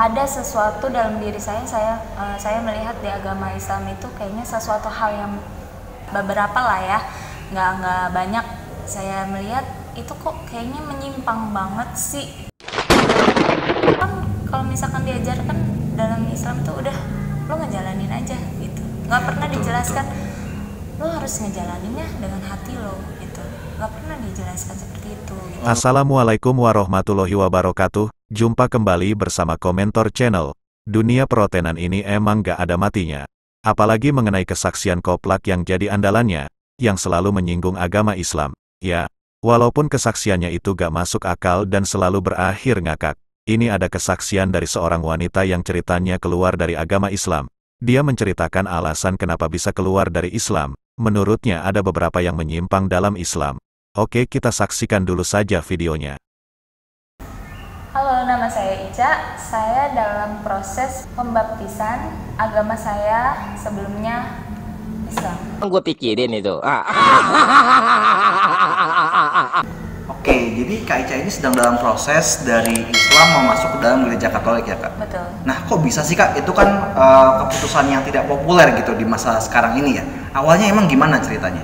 ada sesuatu dalam diri saya melihat di agama Islam itu kayaknya sesuatu hal yang beberapa lah ya, nggak banyak, saya melihat itu kok kayaknya menyimpang banget sih. Kan kalau misalkan diajarkan dalam Islam itu udah lo ngejalanin aja gitu, nggak pernah dijelaskan lo harus ngejalaninnya dengan hati lo gitu, nggak pernah dijelaskan seperti itu gitu. Assalamualaikum warahmatullahi wabarakatuh. Jumpa kembali bersama Komentor Channel. Dunia perhotelan ini emang gak ada matinya. Apalagi mengenai kesaksian koplak yang jadi andalannya, yang selalu menyinggung agama Islam. Ya, walaupun kesaksiannya itu gak masuk akal dan selalu berakhir ngakak. Ini ada kesaksian dari seorang wanita yang ceritanya keluar dari agama Islam. Dia menceritakan alasan kenapa bisa keluar dari Islam. Menurutnya ada beberapa yang menyimpang dalam Islam. Oke, kita saksikan dulu saja videonya. Halo, nama saya Ica. Saya dalam proses pembaptisan. Agama saya sebelumnya Islam. Gue pikirin itu. Oke, jadi Kak Ica ini sedang dalam proses dari Islam mau masuk ke dalam gereja Katolik ya Kak? Betul. Nah, kok bisa sih Kak? Itu kan keputusan yang tidak populer gitu di masa sekarang ini ya. Awalnya emang gimana ceritanya?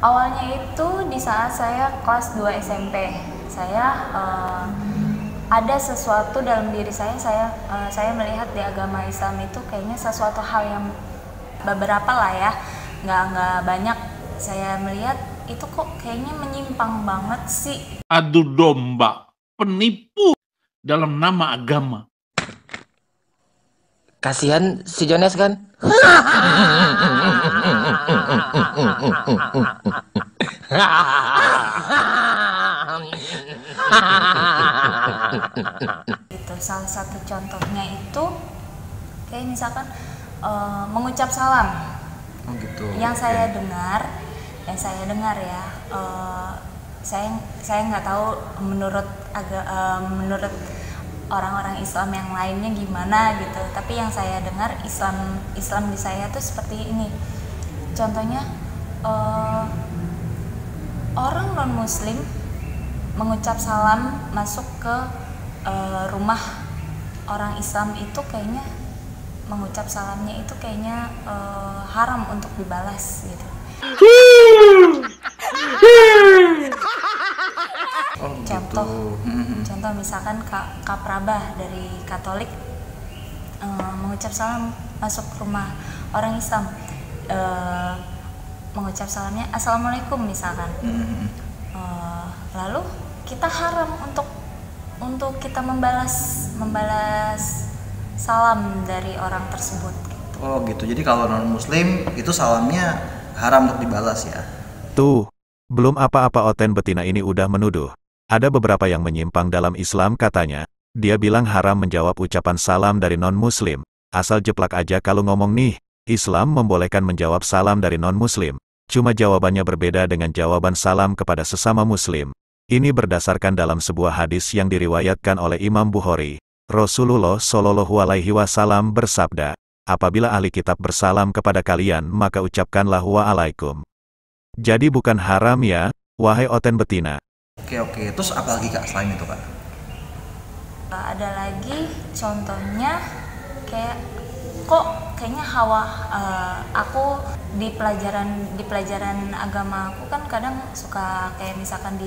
Awalnya itu di saat saya kelas 2 SMP. Saya ada sesuatu dalam diri saya melihat di agama Islam itu kayaknya sesuatu hal yang beberapa lah ya, nggak banyak, saya melihat itu kok kayaknya menyimpang banget sih. Adu domba, penipu dalam nama agama. Kasihan si Jones kan? Gitu. Salah satu contohnya itu kayak misalkan mengucap salam. Oh gitu. Yang saya dengar ya, saya nggak tahu menurut orang-orang Islam yang lainnya gimana gitu. Tapi yang saya dengar Islam di saya tuh seperti ini. Contohnya orang non Muslim mengucap salam masuk ke rumah orang Islam itu kayaknya mengucap salamnya itu kayaknya haram untuk dibalas gitu. Oh, Contoh misalkan Kak Prabah dari Katolik mengucap salam masuk ke rumah orang Islam, mengucap salamnya Assalamualaikum misalkan. Lalu kita haram untuk kita membalas salam dari orang tersebut gitu. Oh gitu. Jadi kalau non Muslim itu salamnya haram untuk dibalas ya. Tuh, belum apa-apa Oten betina ini udah menuduh. Ada beberapa yang menyimpang dalam Islam katanya. Dia bilang haram menjawab ucapan salam dari non-Muslim. Asal jeplak aja kalau ngomong nih, Islam membolehkan menjawab salam dari non-Muslim. Cuma jawabannya berbeda dengan jawaban salam kepada sesama Muslim. Ini berdasarkan dalam sebuah hadis yang diriwayatkan oleh Imam Bukhari. Rasulullah Shallallahu Alaihi Wasallam bersabda, apabila ahli kitab bersalam kepada kalian maka ucapkanlah wa'alaikum. Jadi bukan haram ya, wahai Oten betina. Oke. Terus apa lagi Kak selain itu Kak? Ada lagi contohnya kayaknya aku di pelajaran agama aku kan kadang suka kayak misalkan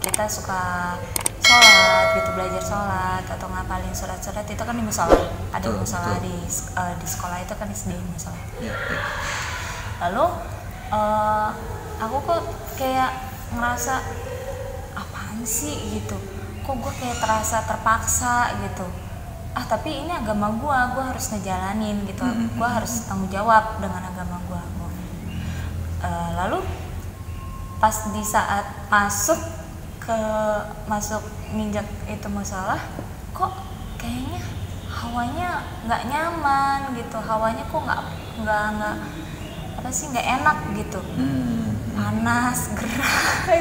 kita suka sholat gitu, belajar sholat atau ngapalin surat-surat itu kan di musola, ada musola di sekolah itu kan di musola. Ya. Lalu aku kok kayak ngerasa apaan sih gitu, kok gue kayak terasa terpaksa gitu. Tapi ini agama gue harus ngejalanin gitu, gue harus tanggung jawab dengan agama gue. Lalu pas di saat masuk ninjak itu masalah, kok kayaknya hawanya nggak nyaman gitu, hawanya kok nggak nggak enak gitu, panas, gerah,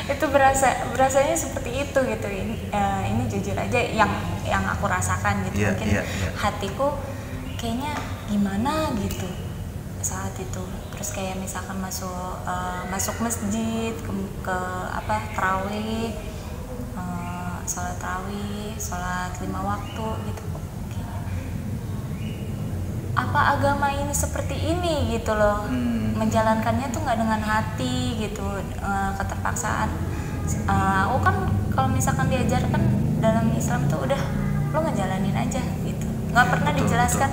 itu berasanya seperti itu gitu. Ini jujur aja yang aku rasakan gitu. Mungkin hatiku kayaknya gimana gitu saat itu. Terus kayak misalkan masuk masjid ke tarawih, sholat tarawih, sholat 5 waktu gitu. Apa agama ini seperti ini gitu loh, menjalankannya tuh nggak dengan hati gitu, keterpaksaan. Aku kan kalau misalkan diajarkan dalam Islam tuh udah lo ngejalanin aja gitu, nggak pernah dijelaskan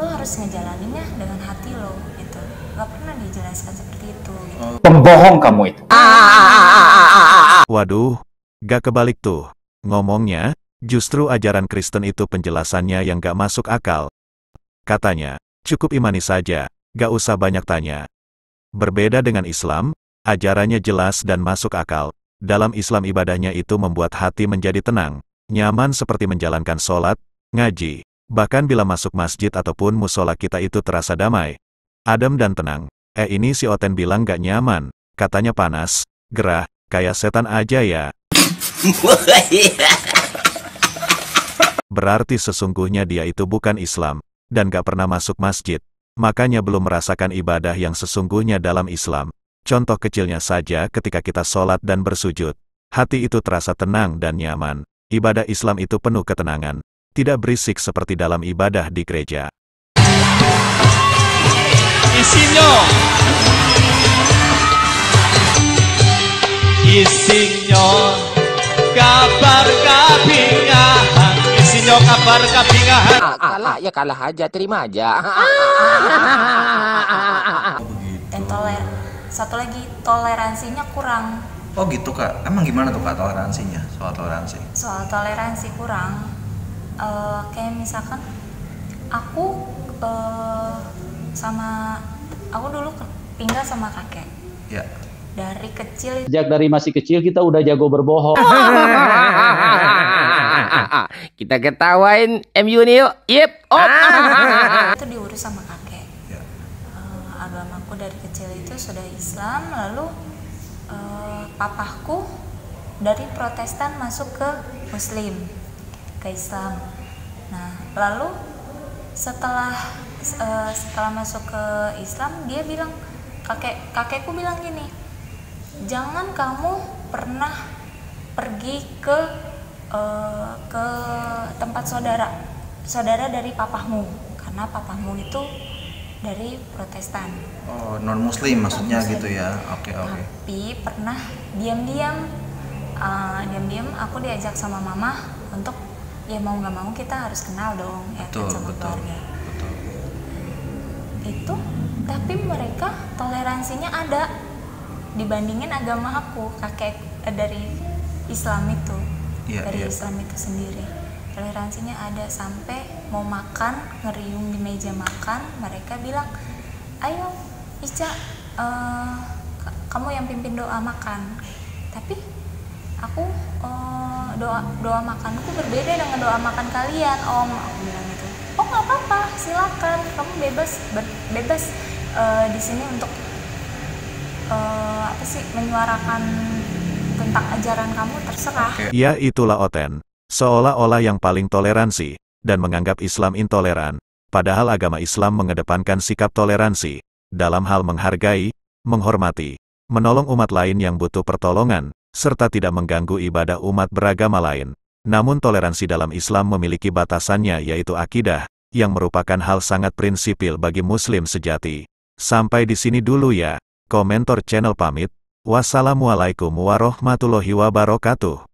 lo harus ngejalaninnya dengan hati lo gitu, nggak pernah dijelaskan seperti itu gitu. Pembohong kamu itu. Waduh, gak kebalik tuh. Ngomongnya, justru ajaran Kristen itu penjelasannya yang gak masuk akal. Katanya, cukup imani saja, gak usah banyak tanya. Berbeda dengan Islam, ajarannya jelas dan masuk akal. Dalam Islam ibadahnya itu membuat hati menjadi tenang, nyaman seperti menjalankan sholat, ngaji. Bahkan bila masuk masjid ataupun musola kita itu terasa damai, adem dan tenang. Ini si Oten bilang gak nyaman, katanya panas, gerah, kayak setan aja ya. Berarti sesungguhnya dia itu bukan Islam, dan gak pernah masuk masjid, makanya belum merasakan ibadah yang sesungguhnya dalam Islam. Contoh kecilnya saja ketika kita sholat dan bersujud, hati itu terasa tenang dan nyaman. Ibadah Islam itu penuh ketenangan, tidak berisik seperti dalam ibadah di gereja. Isinya kabar kabingahan, isinya kabar kabingahan. Kalah ya kalah aja, terima aja. Dan satu lagi toleransinya kurang. Oh gitu Kak, emang gimana tuh Kak toleransinya, soal toleransi? Soal toleransi kurang, kayak misalkan aku aku dulu tinggal sama kakek. Ya. Dari kecil Sejak dari masih kecil kita udah jago berbohong. Kita ketawain MU nih yuk. Yep. itu diurus sama kakek. Ya. Agamaku dari kecil itu sudah Islam, lalu papahku dari Protestan masuk ke Muslim, ke Islam. Nah, lalu setelah masuk ke Islam, dia bilang, kakekku bilang gini, jangan kamu pernah pergi ke tempat saudara dari papahmu, karena papahmu itu dari Protestan. Oh, non Muslim maksudnya Non-Muslim. gitu ya. Oke. Tapi pernah diam-diam aku diajak sama mama untuk ya mau nggak mau kita harus kenal dong ya kan, sama keluarga. Betul. Itu tapi mereka toleransinya ada dibandingin agama aku, kakek dari Islam itu. Dari Islam itu sendiri toleransinya ada, sampai mau makan ngeriung di meja makan mereka bilang, ayo Ica, kamu yang pimpin doa makan. Tapi aku doa makanku berbeda dengan doa makan kalian, Om. Aku bilang gitu. Oh nggak apa-apa, silakan, kamu bebas di sini untuk menyuarakan tentang ajaran kamu, terserah. Ya itulah Oten, seolah-olah yang paling toleransi, dan menganggap Islam intoleran, padahal agama Islam mengedepankan sikap toleransi, dalam hal menghargai, menghormati, menolong umat lain yang butuh pertolongan, serta tidak mengganggu ibadah umat beragama lain. Namun toleransi dalam Islam memiliki batasannya, yaitu akidah, yang merupakan hal sangat prinsipil bagi Muslim sejati. Sampai di sini dulu ya, Komentor Channel pamit. Wassalamualaikum warahmatullahi wabarakatuh.